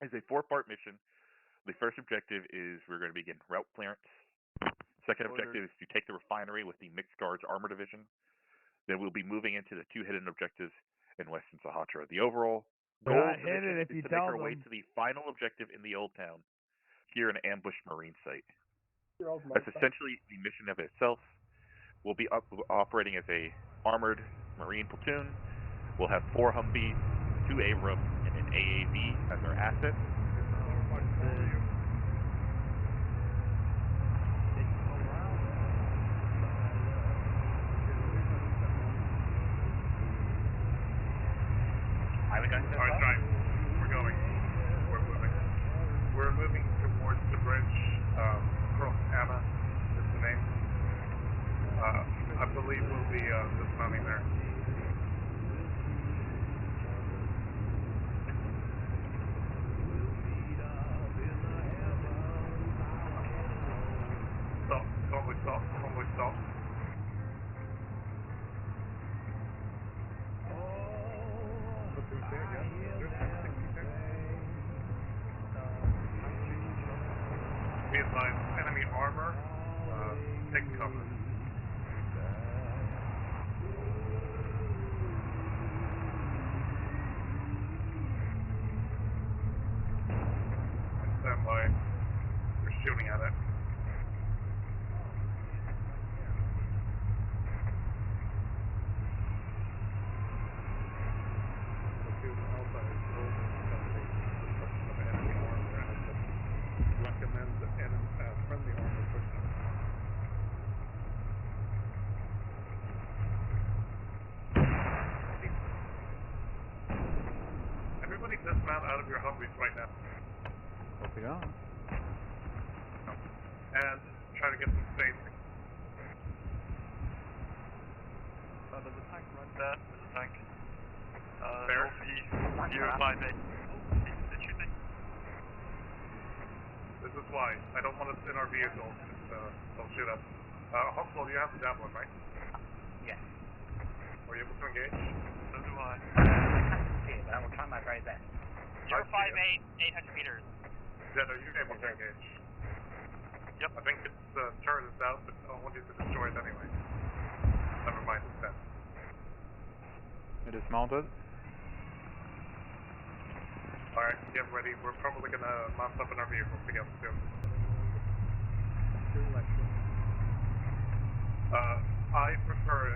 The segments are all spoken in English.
It's a 4-part mission. The first objective is we're going to begin route clearance. Second objective is to take the refinery with the Mixed Guards Armor Division. Then we'll be moving into the 2 hidden objectives in Western Sahatra. The overall goal of the mission is to make our way to the final objective in the Old Town, secure an ambushed marine site. That's essentially the mission of itself. We'll be operating as a armored marine platoon. We'll have 4 Humvees, 2 Abrams, and an AAV as our assets. Alright, guys, we're going. We're moving. We're moving towards the bridge, across Arma is the name. I believe we'll be dismounting there. Stop, convoy stop, convoy stop. Be advised, enemy armor, take cover. Stand by. We're shooting at it. Friendly armor pushing. Everybody dismount out of your Humvees right now. Copy that. And try to get some space. There's a tank right there. There's a tank. Northeast, 058. They're shooting. This is why. I don't want us in our vehicles. They'll shoot us. Hopefully you have the javelin, right? Yes. Were you able to engage? So do I. I can't see it, but I will try my very best. 058, 800 meters. Yeah, no, you're able to engage. Yep. I think its turret is out, but I want you to destroy it anyway. Never mind, it's dead. It is mounted. Alright, get ready. We're probably gonna mount up in our vehicles together soon. I prefer,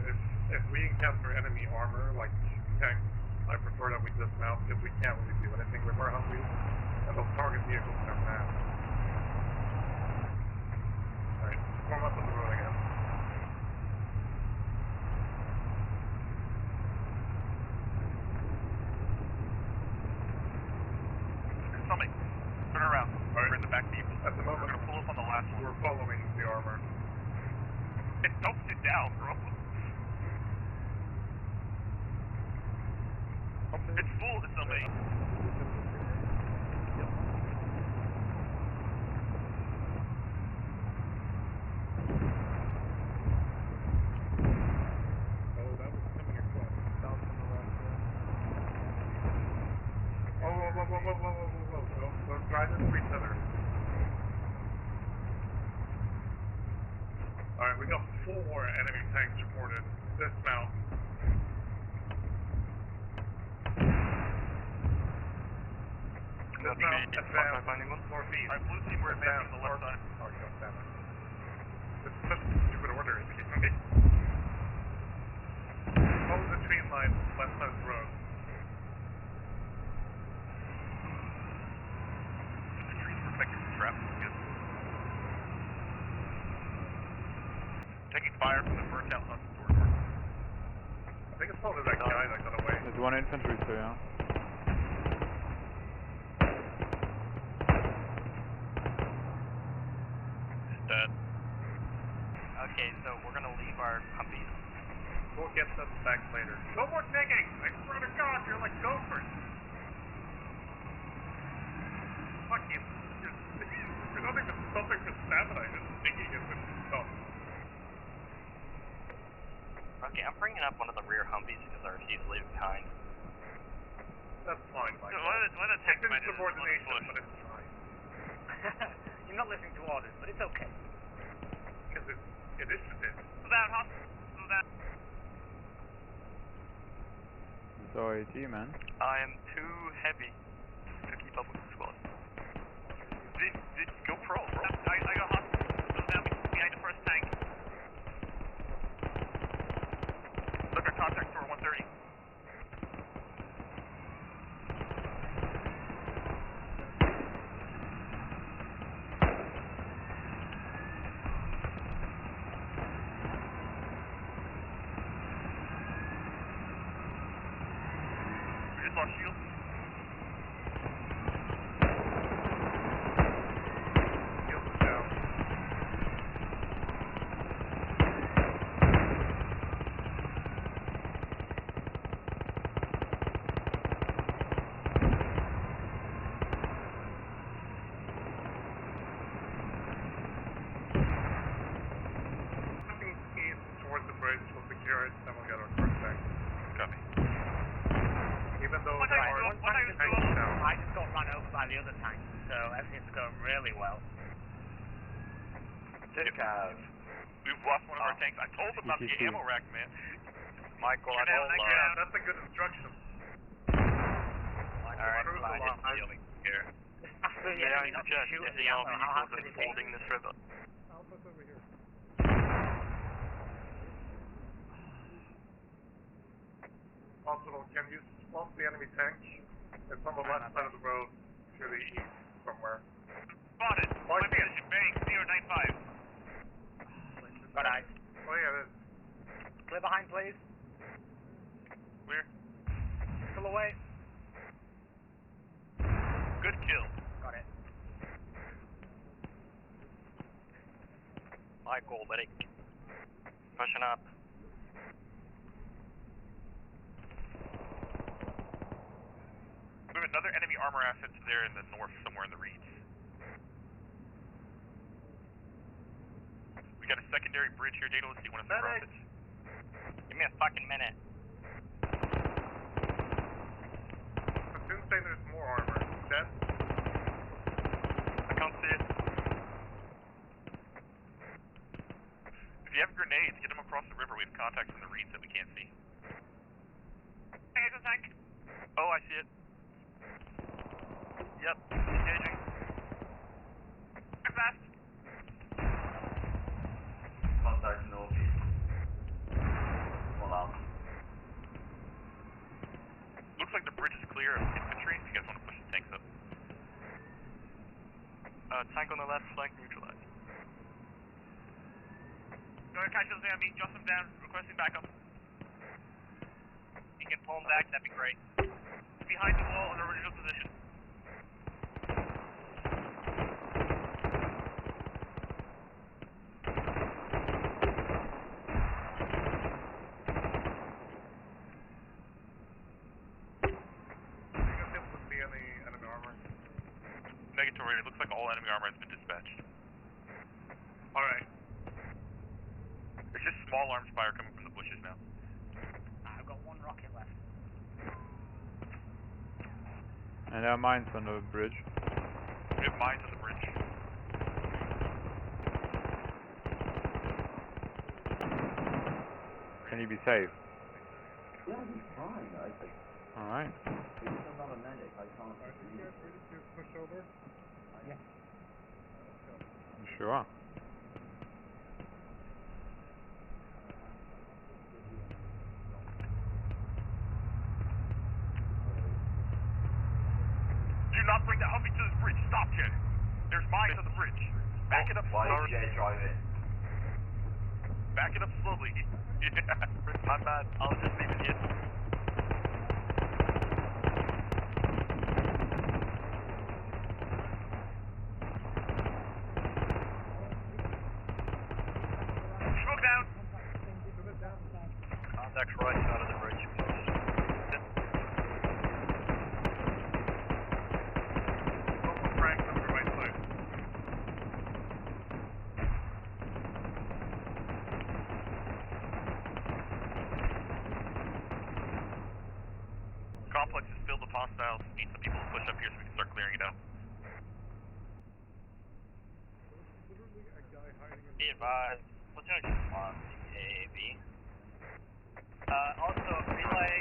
if we encounter enemy armor, like tanks, I prefer that we dismount if we can't really do anything with our Humvees, and they'll target vehicles in our path. Alright, form up on the road again. Coming. Turn around. Alright. We're in the back vehicle. At the moment, we're gonna pull up on the last one. We're following the armor. Don't sit down, bro. It's full, it's amazing. Oh, that was coming across. South on the left there. Whoa. Don't drive into each other. Alright, we got 4 enemy tanks reported. Dismount. Dismount, advance, northeast. Alright, blue team, we're advancing on the left side. Oh, God damn it. This is such a stupid order, it's keeping me. Follow the tree line, left side of the road. The trees protecting the trap. Good. Taking fire from the first house on the door. I think it's probably that guy that got away. There's 1 infantry too, yeah. Dead. Okay, so we're gonna leave our Humvees. We'll get them back later. No more digging! I swear to God, you're like gophers! Fuck you. You're not even stopping for stamina, you're just digging it with stuff. Okay, I'm bringing up one of the rear Humvees because our team's leaving behind. That's fine, Mike. So one of the tank It's commanders insubordination, is but it's fine. You're not listening to orders, but it's okay. Because it isn't it. So down, hostile. So down. Sorry, man. I am too heavy to keep up with the squad. Did go pro, bro. I got hostile. So down behind the first tank. Look at contact for 130. We just lost shield. Shield is down. Looking east towards the bridge, we'll secure it, then we'll get our first tank. Copy. Even though What there are you are doing? What are you tanks doing? down. I just got run over by the other tank, so everything's going really well. We've lost one of our tanks. I told them not to get ammo rack, man. Michael, I Yeah, know. that's a good instruction. Alright, Cruise fine, along. it's healing here. After Yeah, enemy it's not just shooting the the ammo, how hard vehicles could and it take? holding this river. Alpha's over here. Hospital, can you spot the enemy tank? It's on the left side of the road to the east somewhere. Spotted. Mark My it. position, bearing 095. Got eyes. Oh yeah, it is. Clear behind, please. Clear. Still away. Good kill. Got it. Michael, medic. Pushing up. We have another enemy armor asset there in the north, somewhere in the reeds. We got a secondary bridge here, Daedalus. Do you want us to cross it? Give me a fucking minute. Platoon say there's more armor. Dead? I can't see it. If you have grenades, get them across the river. We have contacts in the reeds that we can't see. Hey, it's a tank. Oh, I see it. Yep, engaging. Fast. Contact northeast. All out. Looks like the bridge is clear of infantry. If you guys want to push the tanks up. Tank on the left flank neutralized. Go to catch those enemy, jump them down, requesting backup. You can pull them back, that'd be great. Behind the wall in original position. Are you gonna be able to see any enemy armor? Negatory. It looks like all enemy armor has been dispatched. Alright. It's just small arms fire coming from the bushes now. I've got one rocket left. And there are mines on the bridge. We have mines on the bridge. Can you be safe? Yeah, he's fine. Alright. Because I'm not a medic, I can't Are you guys ready to push over? Yes. Sure. Do not bring the Humvee to this bridge. Stop, Jen. There's mines on the bridge. Back it up Why slowly. did you drive it? Back it up slowly. Yeah. My bad, I was just leaving it. Smoke down! Contact's right side of the bridge. Go for Frank on the right side. hostiles. Need some people to push up here so we can start clearing it out. Be advised, platoon on AAB. Also, relay,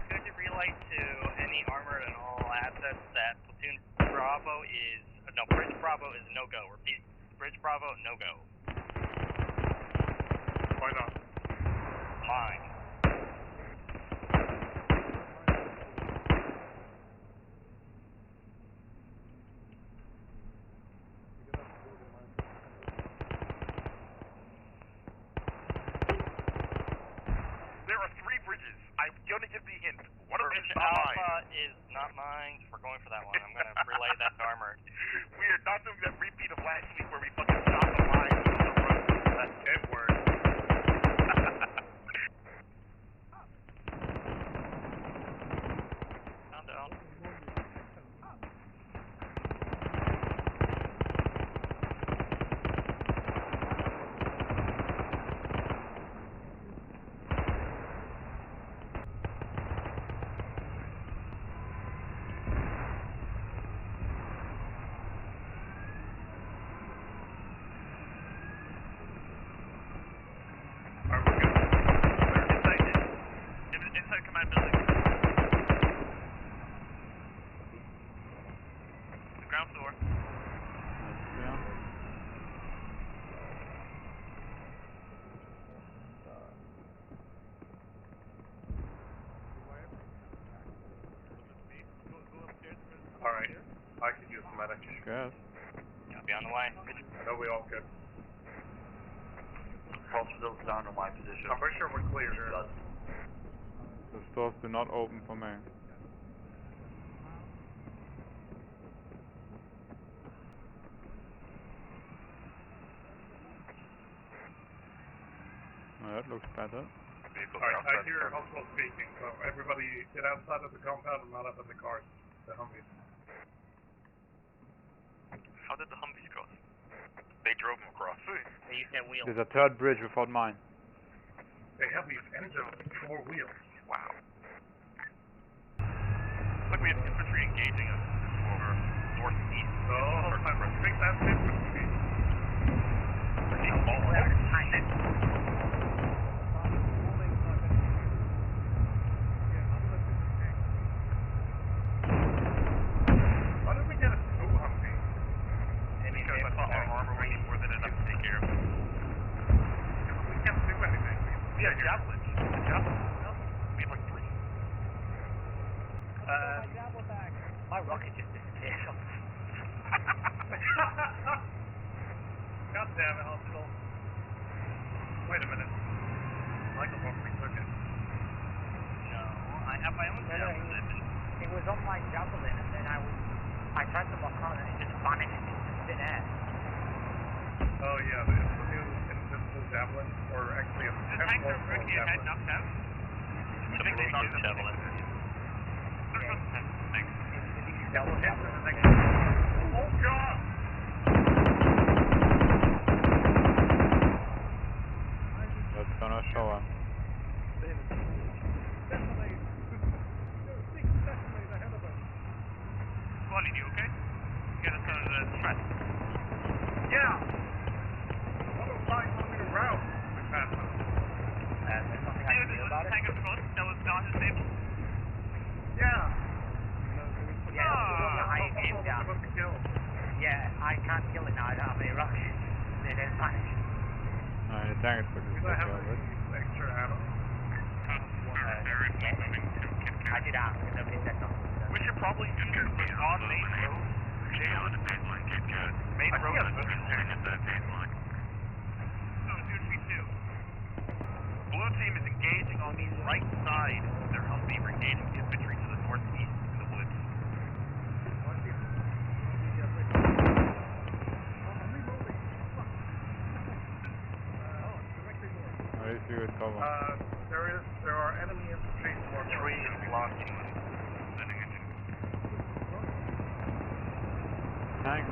could you relay to any armored and all assets that platoon Bravo is, no, Bridge Bravo is no-go. Repeat, Bridge Bravo, no-go. Why not? Mine. There are 3 bridges. I'm gonna give the hint. One of them Bridge is not mine. Alpha is not mine. We're going for that one. I'm gonna relay that to armored. We are not doing that repeat of last week where we fucking shot the line with the road. That's N-word. Calm down. Alright, we're good. Inside command building. The ground floor. Yeah. Alright, I could use the medic. Guess. Yeah, be on the way. I know we all could. Cross still down on my position. I'm pretty sure we're clear here. Gust. The stores do not open for me. Well, that looks better. Alright, I hear Hustle speaking, so everybody get outside of the compound and run up in the cars. The Humvees. How did the Humvees cross? They drove them across. So you said wheel. There's a third bridge without mine. They have these engines with 4 wheels. Wow. Look, we have infantry engaging us over northeast. Oh, I think that's infantry. Why did we get a 2 Humvee? Because I thought our armor would be more than enough to take care of it. We can't do anything. We have javelins. We have like 3. My rocket just disappeared. God damn it, Hospital. Wait a minute. Michael probably took it. No, I have my own javelin. It was on my javelin, and then I tried to lock on, and it just vanished into thin air. Oh yeah, it's the new invisible javelin, or actually a The tanks are good here, head javelin. knocked out. It's a blue knocked javelin. Thanks. Double javelin. Oh god! That's gonna show up. Squally, you okay? Get us out of the threat. Yeah! What a flying moving around we passed them. There's nothing I Yeah, can do there's about a it. tank up front that was not disabled. Yeah! Yeah, I Almost came down. supposed to kill. Yeah, I can't kill it now. I don't have any rockets. They didn't vanish. No, the tank is pretty We good might have of it. extra ammo. I did ask, and nobody said nothing. We should probably do this on main road. Main road is what No, dude, me too. Blue team is engaging on the right side of their Humvee. We're engaging infantry to the northeast in the woods. At least you would cover. There are enemy infantry more Tree blocking. Tank.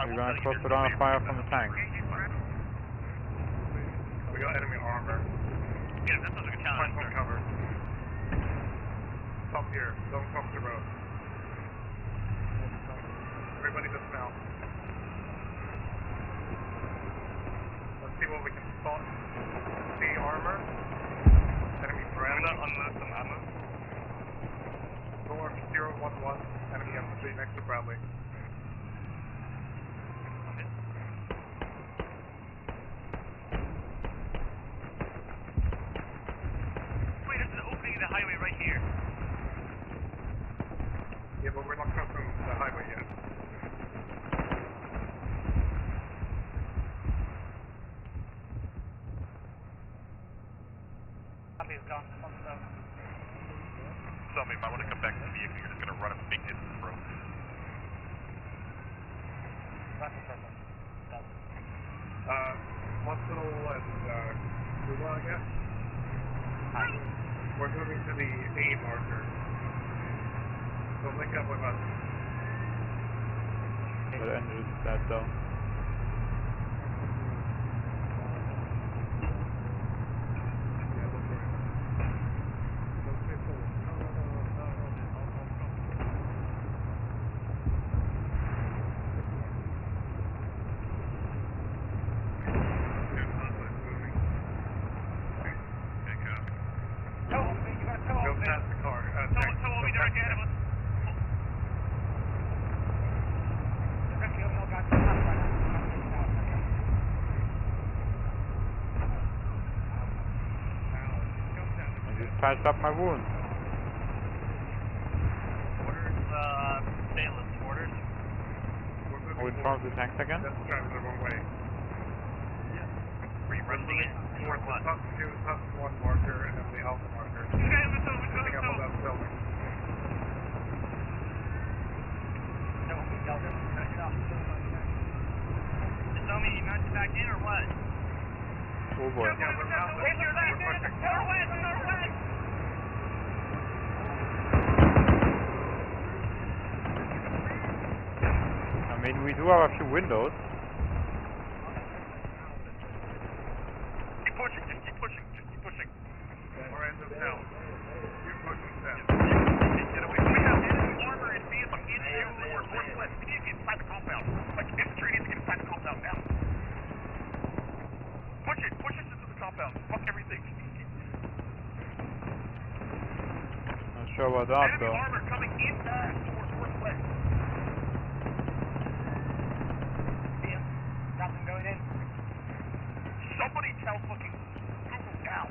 We're going to put on a fire from the tank. We got enemy armor. Yeah, this is a good Find time. some cover. Stop here. Don't cross the road. Everybody dismount. Let's see what we can spot. See armor. Enemy I'm friend. gonna unload some ammo. North 011. Enemy infantry next to Bradley. Wait, there's an opening in the highway right here. Yeah, but we're not crossing the highway yet. Copy is gone. Somebody might want to come back to the vehicle. You're just going to run a big distance, bro. Hospital and Cuba, I guess. We're moving to the A marker. So link up with us. The engine is dead though. Yeah, look for it. Don't stay forward. Go past the car. Tank. So what we direct ahead of us? I just patched up my wound. Orders, Salem, orders. We're moving Are we in front of the tanks again? That's driving the wrong way. Were you moving it toward what? Top one marker and then the alpha marker. Picking up on that building. Just tell me you mounted back in or what? Oh boy. Yeah, we're mounted. We're pushing. Northwest! I mean, we do have a few windows. Keep pushing, just keep pushing, just keep pushing. We're in the south. Keep pushing south. Get away. We have enemy armor and vehicle in or northwest. We need to get inside the compound. Like, infantry needs to get inside the compound now. Push it into the compound. Fuck everything. Not sure about that Enemy though. armor coming in towards northwest. Nothing going in. Somebody tell fucking Google now.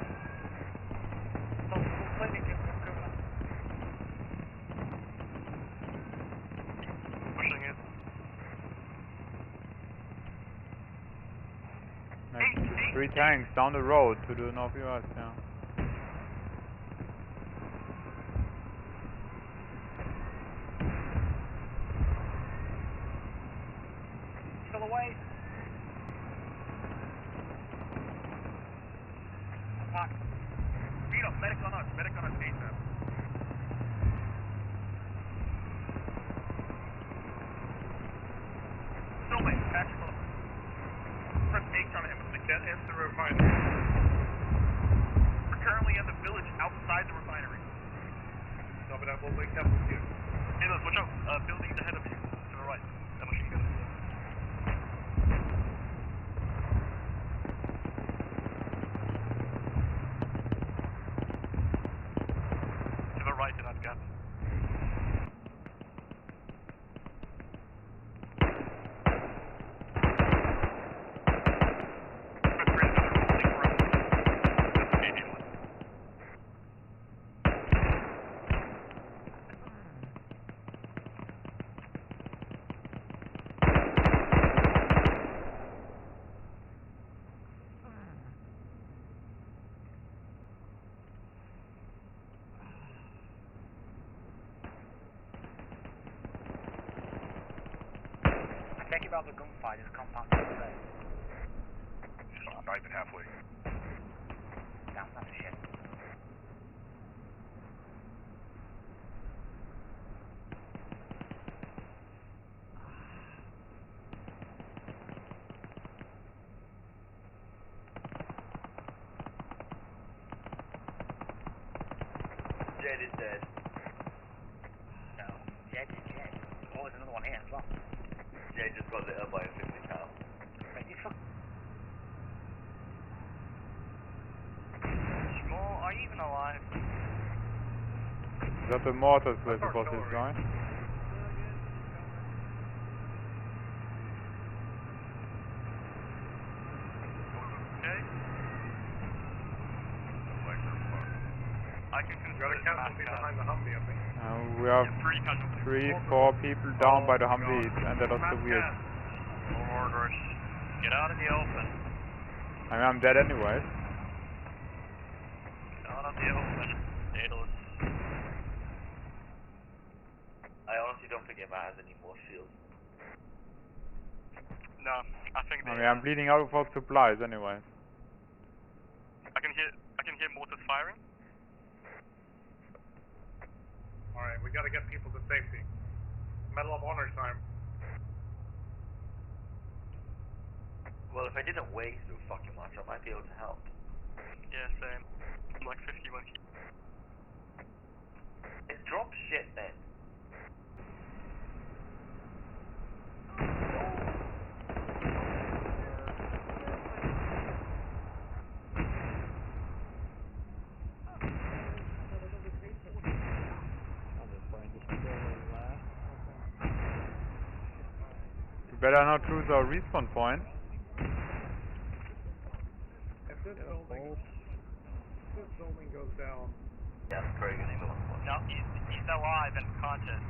So completely different equipment. Pushing it. Like 3 tanks down the road to the northwest, yeah. Still away. Fuck. Beat up, medic on us ASAP. Snowman, catch him up. Press H on him. Get into the refinery. We're currently in the village outside the refinery. No, but I will link up with you. Hey, look, watch out. Buildings ahead of you. To the right. That machine gun. To the right in that gap. Check about the gunfight. This compound is there. Not even halfway. Damn, that's shit. Jed is dead. So, Jed. Oh, there's another one here as well. Jed just got lit up by a 50 cal. Right, you fuck. Shmuel, are you even alive? Is that the mortars we're supposed to destroy? Okay. I can You got a casualty behind the Humvee, I think. We have 3 casualties. 3-4 people down by the Humvees, and that was so weird. Orders. Get out of the open. I mean, I'm dead anyways. Get out of the open. Daedalus. I honestly don't think Emma has any more shields. No, I think I they. mean, I'm bleeding out of supplies anyways. I can hear mortars firing. Alright, we gotta get people to safety. Medal of Honor time. Well, if I didn't weigh so fucking much, I might be able to help. Yeah, same. I'm like 51 kilos. It drops shit then. We better not lose our respawn point. If this building goes down, Yeah, Craig and England. No, he's alive and conscious.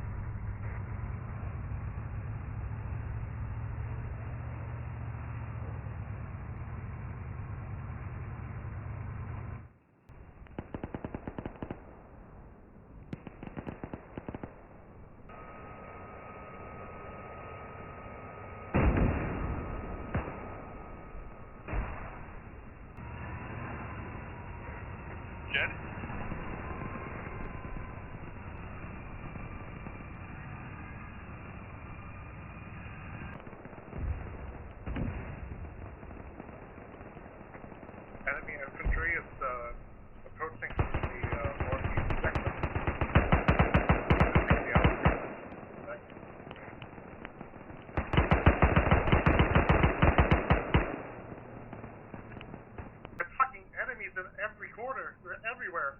Jed? enemy infantry is approaching from the northeast sector. The outskirts. There's fucking enemies in every corner. They're everywhere.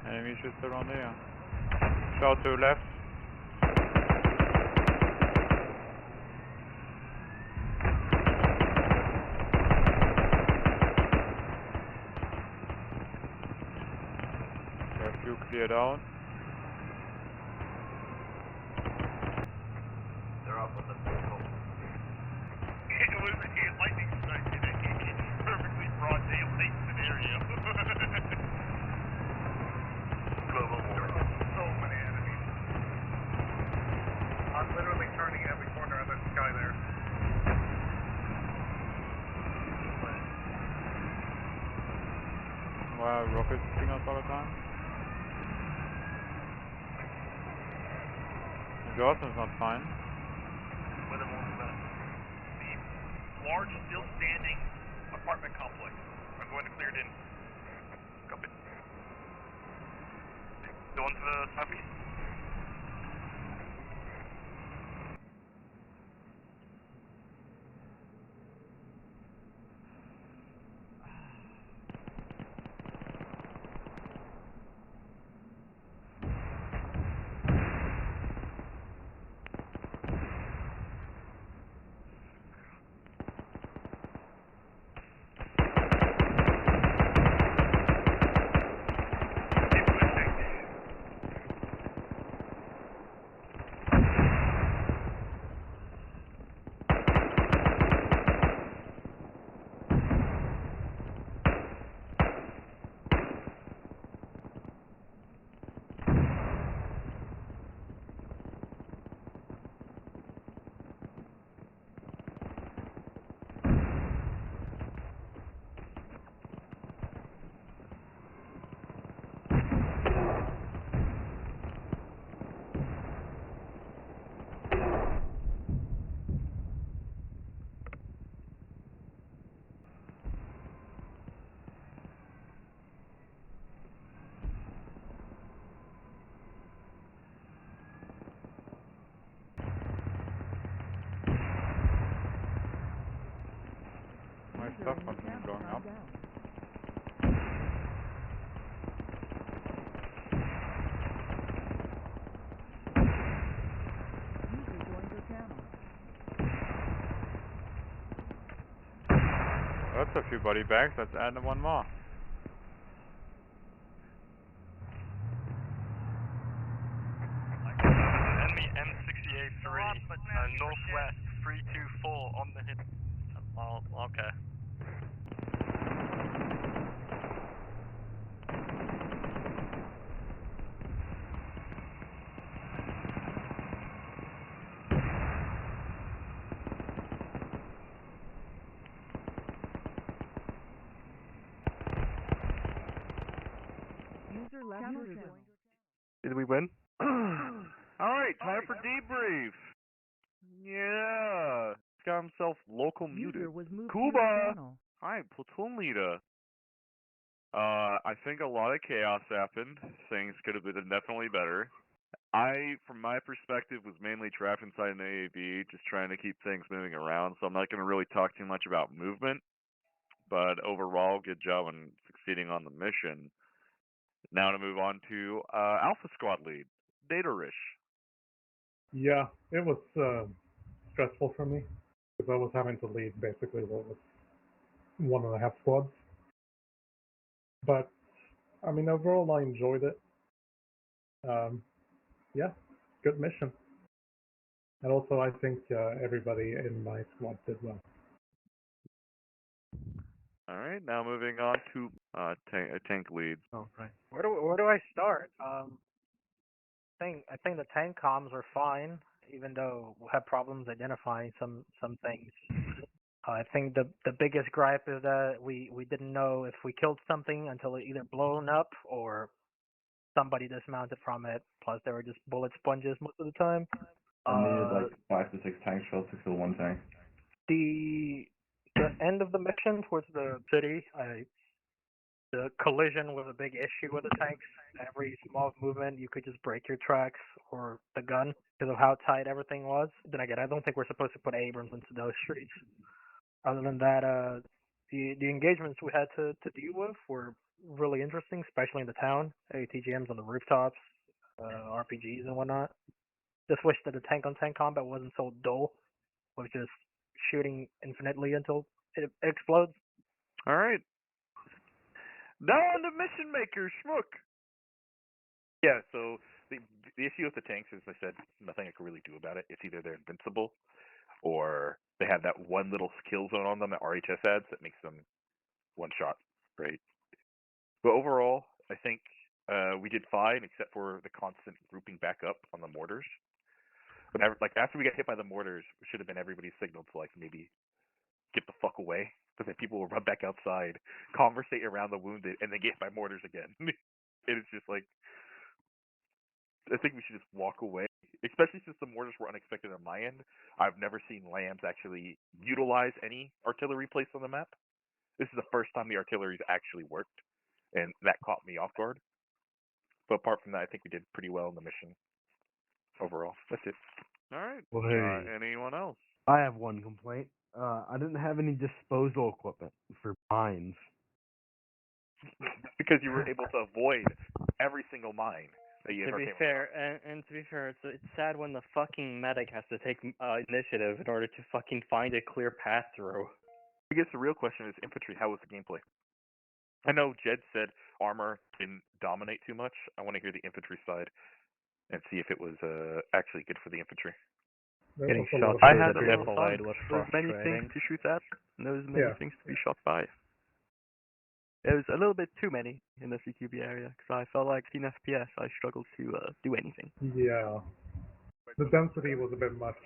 Enemy just around there. Shot to left. Got few cleared out. They're up on the vehicle. It was a lightning strike in a perfectly broad daylight scenario. Global There war. are so many enemies. I'm literally turning every corner of the sky there. Wow, rockets hitting us all the time. Exhaustion's not fine. Weather more about the large, still standing apartment complex. I'm going to clear it in. Copy. Going to the southeast. stuff continues going up. That's a few buddy bags. Let's add one more. Enemy M68-3, northwest 324 on the hit. Oh, okay. Did we win? Alright, time for debrief. Yeah. He's got himself local muted. Kuba! Hi, platoon leader. I think a lot of chaos happened. Things could have been definitely better. I, from my perspective, was mainly trapped inside an AAV, just trying to keep things moving around, so I'm not going to really talk too much about movement. But overall, good job on succeeding on the mission. Now to move on to Alpha Squad Lead, Data-Rish. Yeah, it was stressful for me because I was having to lead basically what was 1.5 squads. But I mean, overall, I enjoyed it. Yeah, good mission. And also, I think everybody in my squad did well. All right, now moving on to tank lead. Oh, right. Where do I start? I think the tank comms are fine, even though we have problems identifying some things. I think the biggest gripe is that we didn't know if we killed something until it either blown up or somebody dismounted from it. Plus, they were just bullet sponges most of the time. I needed like 5 to 6 tank shells to kill one tank. The end of the mission towards the city, the collision was a big issue with the tanks. Every small movement, you could just break your tracks or the gun because of how tight everything was. Then again, I don't think we're supposed to put Abrams into those streets. Other than that, the engagements we had to deal with were really interesting, especially in the town. ATGMs on the rooftops, RPGs and whatnot. Just wish that the tank-on-tank combat wasn't so dull, with just shooting infinitely until it explodes. All right. Now on to Mission Maker, Schmook. Yeah, so the issue with the tanks is, I said, nothing I can really do about it. It's either they're invincible, or they have that one little skill zone on them that RHS adds that makes them one-shot, right? But overall, I think we did fine, except for the constant grouping back up on the mortars. But after we got hit by the mortars, it should have been everybody's signal to maybe get the fuck away, because then people will run back outside, conversate around the wounded, and then get hit by mortars again. And it's just I think we should just walk away, especially since the mortars were unexpected on my end. I've never seen lambs actually utilize any artillery placed on the map. This is the first time the artillery's actually worked, and that caught me off guard. But apart from that, I think we did pretty well in the mission overall. That's it. All right. Well, hey. Anyone else? I have one complaint. I didn't have any disposal equipment for mines. Because you were able to avoid every single mine that you ever came across. And to be fair, it's sad when the fucking medic has to take initiative in order to fucking find a clear path through. I guess the real question is infantry. How was the gameplay? I know Jed said armor didn't dominate too much. I want to hear the infantry side and see if it was actually good for the infantry. Getting shot. I had the deployed was many things to shoot at, and there was many things to be shot by. There was a little bit too many in the CQB area, because I felt like in FPS I struggled to do anything. Yeah. The density was a bit much.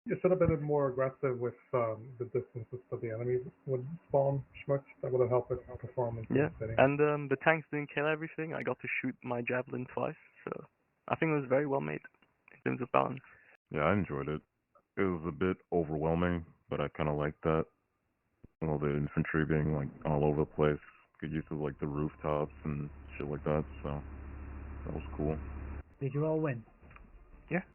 You should have been more aggressive with the distances that the enemy would spawn, Schmuck. That would have helped with performance. Yeah, and the tanks didn't kill everything. I got to shoot my javelin twice, so I think it was very well made in terms of balance. Yeah, I enjoyed it. It was a bit overwhelming, but I kind of liked that. All the infantry being all over the place. Good use of the rooftops and shit like that, so that was cool. Did you all win? Yeah,